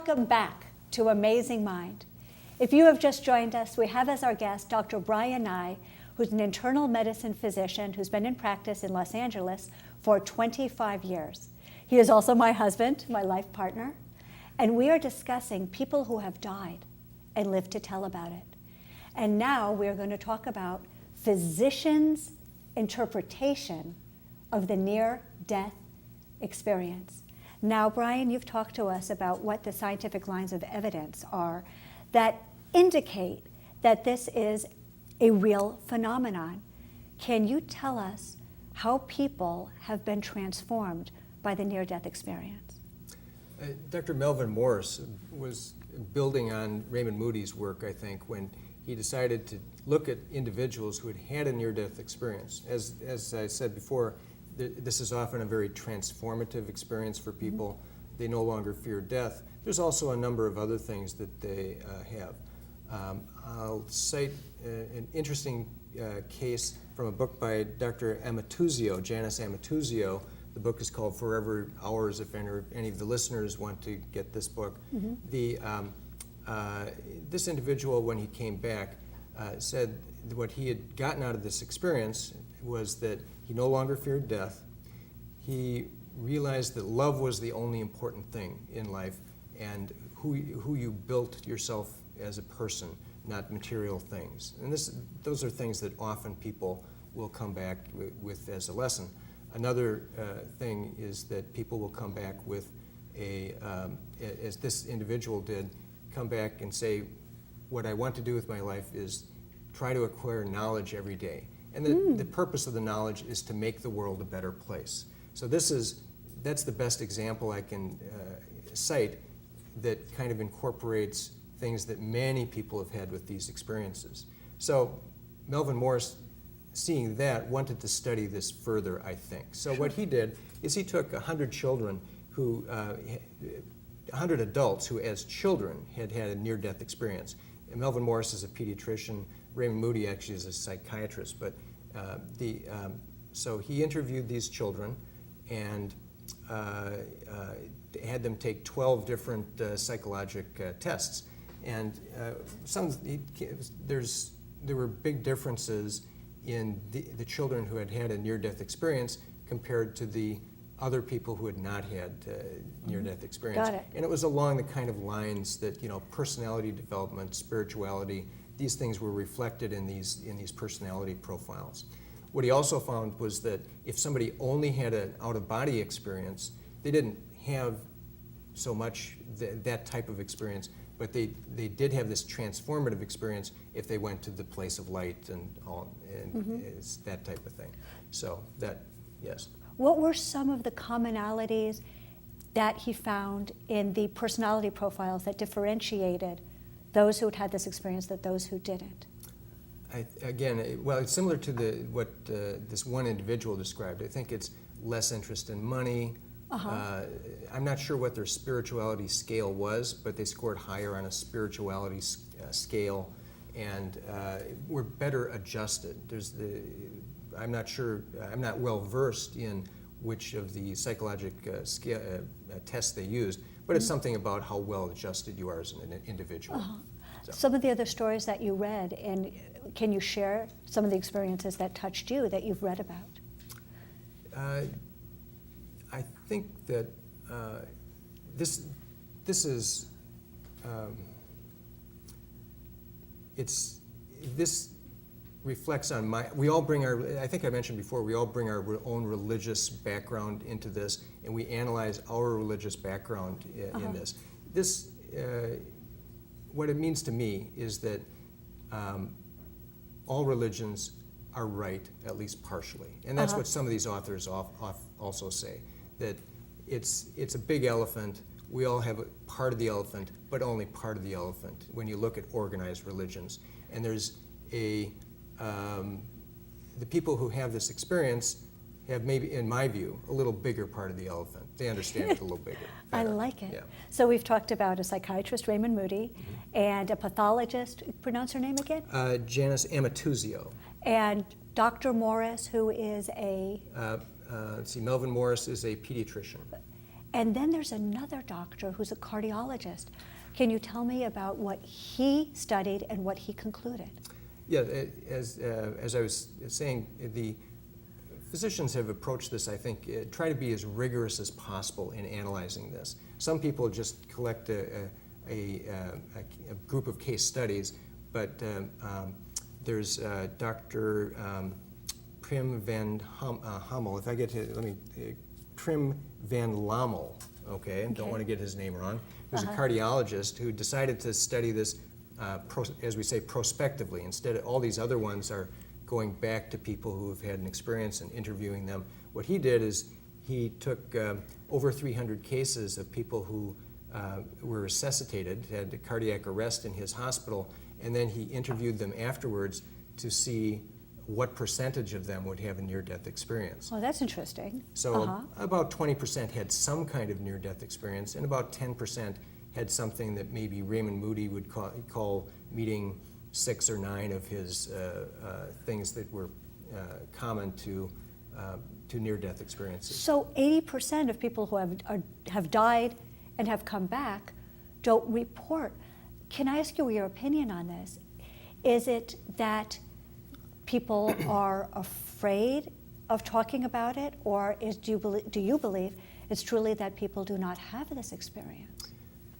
welcome back to Amazing Mind. If you have just joined us, we have as our guest Dr. Brian Nye, who's an internal medicine physician who's been in practice in Los Angeles for 25 years. He is also my husband, my life partner, and we are discussing people who have died and lived to tell about it. And now we're going to talk about physicians' interpretation of the near-death experience. Now, Brian, you've talked to us about what the scientific lines of evidence are that indicate that this is a real phenomenon. Can you tell us how people have been transformed by the near-death experience? Dr. Melvin Morris was building on Raymond Moody's work, I think, when he decided to look at individuals who had had a near-death experience. As I said before, this is often a very transformative experience for people. Mm-hmm. They no longer fear death. There's also a number of other things that they have. I'll cite an interesting case from a book by Dr. Amatuzio, Janice Amatuzio. The book is called Forever Hours, if any of the listeners want to get this book. Mm-hmm. This individual, when he came back, said what he had gotten out of this experience was that he no longer feared death. He realized that love was the only important thing in life, and who you built yourself as a person, not material things. And those are things that often people will come back with as a lesson. Another thing is that people will come back with as this individual did, come back and say, what I want to do with my life is try to acquire knowledge every day. And the purpose of the knowledge is to make the world a better place. So that's the best example I can cite that kind of incorporates things that many people have had with these experiences. So Melvin Morris, seeing that, wanted to study this further, I think. So what he did is he took 100 children 100 adults who as children had had a near-death experience. And Melvin Morris is a pediatrician. Raymond Moody actually is a psychiatrist. But so he interviewed these children and had them take 12 different psychologic tests. And there were big differences in the children who had had a near-death experience compared to the other people who had not had near-death experience. Got it. And it was along the kind of lines that, personality development, spirituality, these things were reflected in these personality profiles. What he also found was that if somebody only had an out-of-body experience, they didn't have so much that type of experience, but they did have this transformative experience if they went to the place of light and it's that type of thing. So that, yes. What were some of the commonalities that he found in the personality profiles that differentiated those who had this experience that those who didn't? It's similar to what this one individual described. I think it's less interest in money. I'm not sure what their spirituality scale was, but they scored higher on a spirituality scale and were better adjusted. I'm not sure, I'm not well versed in which of the psychologic tests they used, but it's something about how well adjusted you are as an individual. So. Some of the other stories that you read, and can you share some of the experiences that touched you that you've read about? I think that this reflects on I think I mentioned before, we all bring our own religious background into this, and we analyze our religious background in this. What it means to me is that all religions are right, at least partially. And that's what some of these authors also say, that it's a big elephant. We all have a part of the elephant, but only part of the elephant when you look at organized religions. And there's the people who have this experience have maybe, in my view, a little bigger part of the elephant. They understand it a little bigger. I like it. Yeah. So we've talked about a psychiatrist, Raymond Moody, and a pathologist, pronounce her name again? Janice Amatuzio. And Dr. Morris, who is Melvin Morris is a pediatrician. And then there's another doctor who's a cardiologist. Can you tell me about what he studied and what he concluded? Yeah, as I was saying, the physicians have approached this, I think, try to be as rigorous as possible in analyzing this. Some people just collect a group of case studies, but there's Dr. Prim van Hummel, if I get to, Prim van Lommel, okay, don't want to get his name wrong, who's a cardiologist who decided to study this, as we say, prospectively. Instead, all these other ones are going back to people who have had an experience and interviewing them. What he did is he took over 300 cases of people who were resuscitated, had a cardiac arrest in his hospital, and then he interviewed them afterwards to see what percentage of them would have a near-death experience. Oh, that's interesting. So about 20% had some kind of near-death experience, and about 10% had something that maybe Raymond Moody would call meeting 6 or 9 of his things that were common to near-death experiences. So 80% of people who have died and have come back don't report. Can I ask you your opinion on this? Is it that people are afraid of talking about it, or do you believe it's truly that people do not have this experience?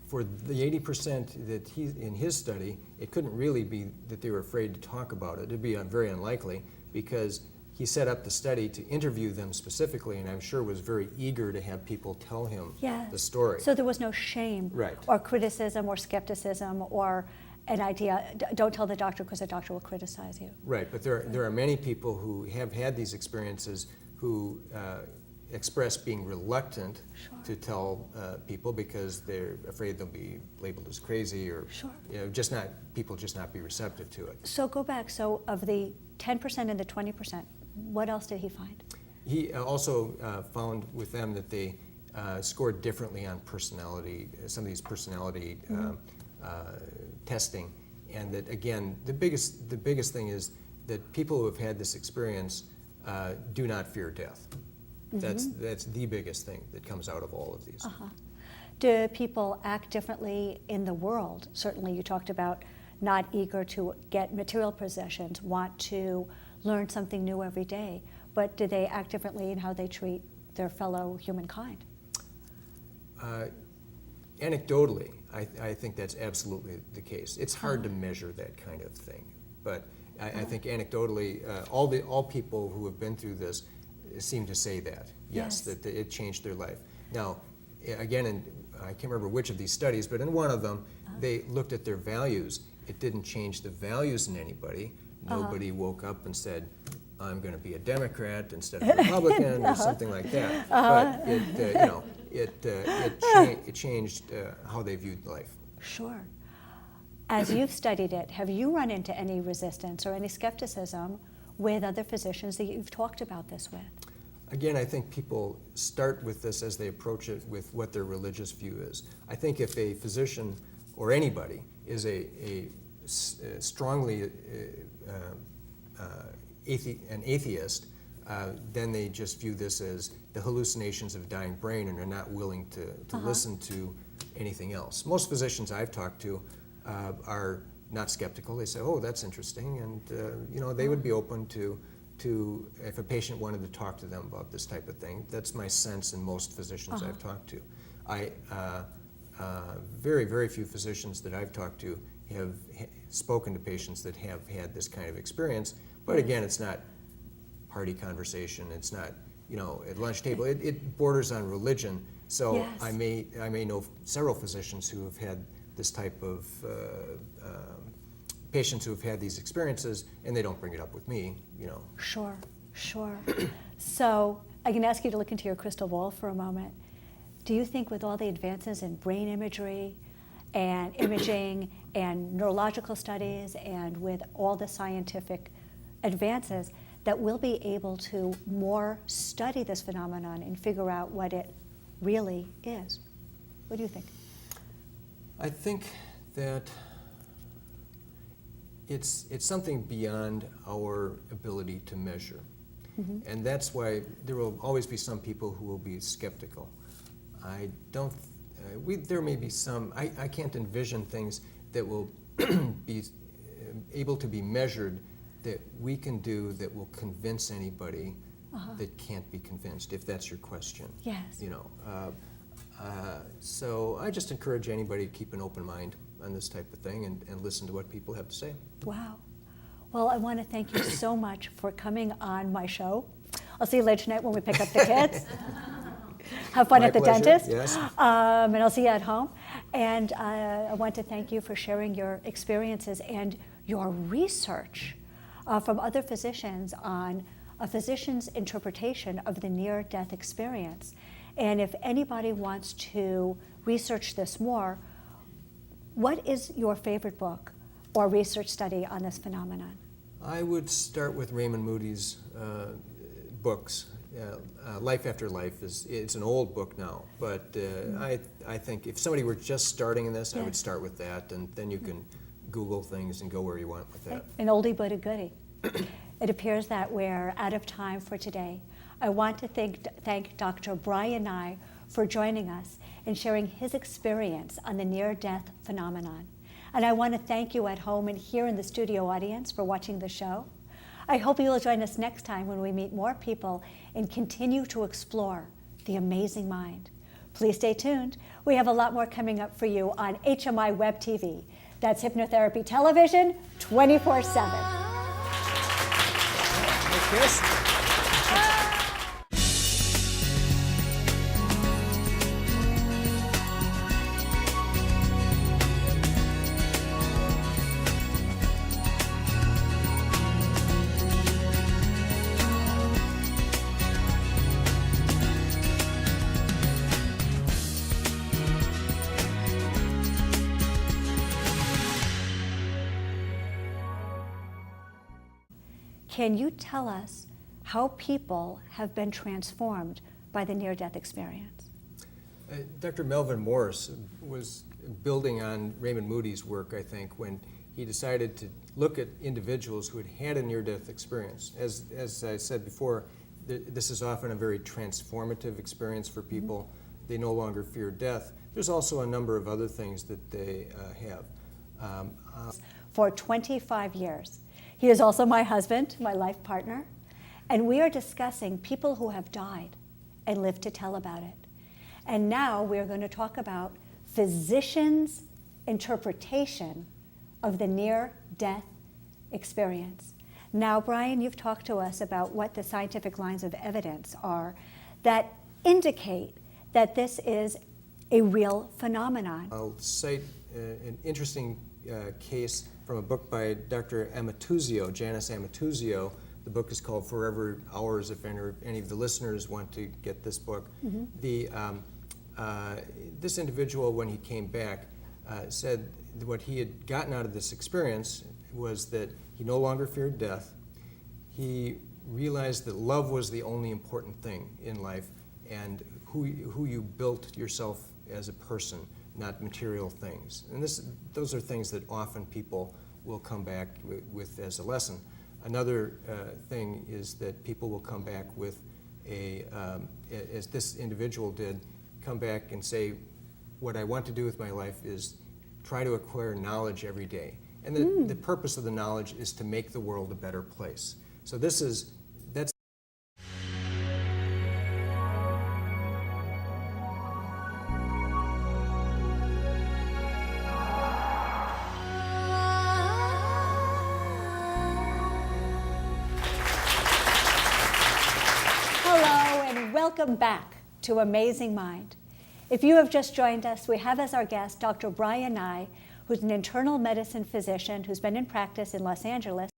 For the 80% that in his study, it couldn't really be that they were afraid to talk about it. It'd be very unlikely, because he set up the study to interview them specifically, and I'm sure was very eager to have people tell him the story. So there was no shame or criticism or skepticism or an idea, don't tell the doctor because the doctor will criticize you. Right, but there are many people who have had these experiences who express being reluctant to tell people because they're afraid they'll be labeled as crazy, or people just not be receptive to it. So go back, so of the 10% and the 20%, what else did he find? He also found with them that they scored differently on personality, some of these personality testing, and that again, the biggest thing is that people who have had this experience do not fear death. That's the biggest thing that comes out of all of these. Do people act differently in the world? Certainly you talked about not eager to get material possessions, want to learn something new every day, but do they act differently in how they treat their fellow humankind? Anecdotally, I think that's absolutely the case. It's hard to measure that kind of thing, but I think anecdotally, all people who have been through this seem to say that, yes, that it changed their life. Now, again, I can't remember which of these studies, but in one of them, they looked at their values. It didn't change the values in anybody. Nobody woke up and said, I'm going to be a Democrat instead of a Republican or something like that. But it changed how they viewed life. Sure. As you've studied it, have you run into any resistance or any skepticism with other physicians that you've talked about this with? Again, I think people start with this as they approach it with what their religious view is. I think if a physician or anybody is a strongly an atheist, then they just view this as the hallucinations of a dying brain and are not willing to listen to anything else. Most physicians I've talked to are not skeptical. They say, oh, that's interesting, and they would be open to if a patient wanted to talk to them about this type of thing. That's my sense in most physicians I've talked to. Very, very few physicians that I've talked to have spoken to patients that have had this kind of experience. But again, it's not party conversation. It's not, at lunch table. It borders on religion. So I may know several physicians who have had this type of patients who have had these experiences, and they don't bring it up with me, Sure. So I can ask you to look into your crystal ball for a moment. Do you think with all the advances in brain imagery and imaging and neurological studies and with all the scientific advances that we'll be able to more study this phenomenon and figure out what it really is? What do you think? I think that it's something beyond our ability to measure. And that's why there will always be some people who will be skeptical. I don't, there may be some, I can't envision things that will be able to be measured that we can do that will convince anybody that can't be convinced, if that's your question. Yes. You know, so I just encourage anybody to keep an open mind on this type of thing and listen to what people have to say. Wow. Well, I want to thank you so much for coming on my show. I'll see you later tonight when we pick up the kids. Have fun My at the pleasure, dentist. yes. And I'll see you at home. And I want to thank you for sharing your experiences and your research from other physicians on a physician's interpretation of the near-death experience. And if anybody wants to research this more, what is your favorite book or research study on this phenomenon? I would start with Raymond Moody's books. Life After Life it's an old book now, but I think if somebody were just starting in this, I would start with that, and then you can Google things and go where you want with that. An oldie but a goodie. It appears that we're out of time for today. I want to thank Dr. Brian Nye for joining us and sharing his experience on the near-death phenomenon. And I want to thank you at home and here in the studio audience for watching the show. I hope you'll join us next time when we meet more people and continue to explore the amazing mind. Please stay tuned. We have a lot more coming up for you on HMI Web TV. That's Hypnotherapy Television 24/7. Yes. Can you tell us how people have been transformed by the near-death experience? Dr. Melvin Morris was building on Raymond Moody's work, I think, when he decided to look at individuals who had had a near-death experience. As I said before, this is often a very transformative experience for people. They no longer fear death. There's also a number of other things that they have. For 25 years. He is also my husband, my life partner, and we are discussing people who have died and lived to tell about it. And now we are going to talk about physicians' interpretation of the near-death experience. Now, Brian, you've talked to us about what the scientific lines of evidence are that indicate that this is a real phenomenon. I'll cite an interesting case from a book by Dr. Amatuzio, Janice Amatuzio. The book is called Forever Hours, if any of the listeners want to get this book. This individual, when he came back, said that what he had gotten out of this experience was that he no longer feared death. He realized that love was the only important thing in life, and who you built yourself as a person, not material things. And those are things that often people will come back with as a lesson. Another thing is that people will come back with as this individual did, come back and say, what I want to do with my life is try to acquire knowledge every day. And the purpose of the knowledge is to make the world a better place. So that's Welcome back to Amazing Mind. If you have just joined us, we have as our guest Dr. Brian Nye, who's an internal medicine physician who's been in practice in Los Angeles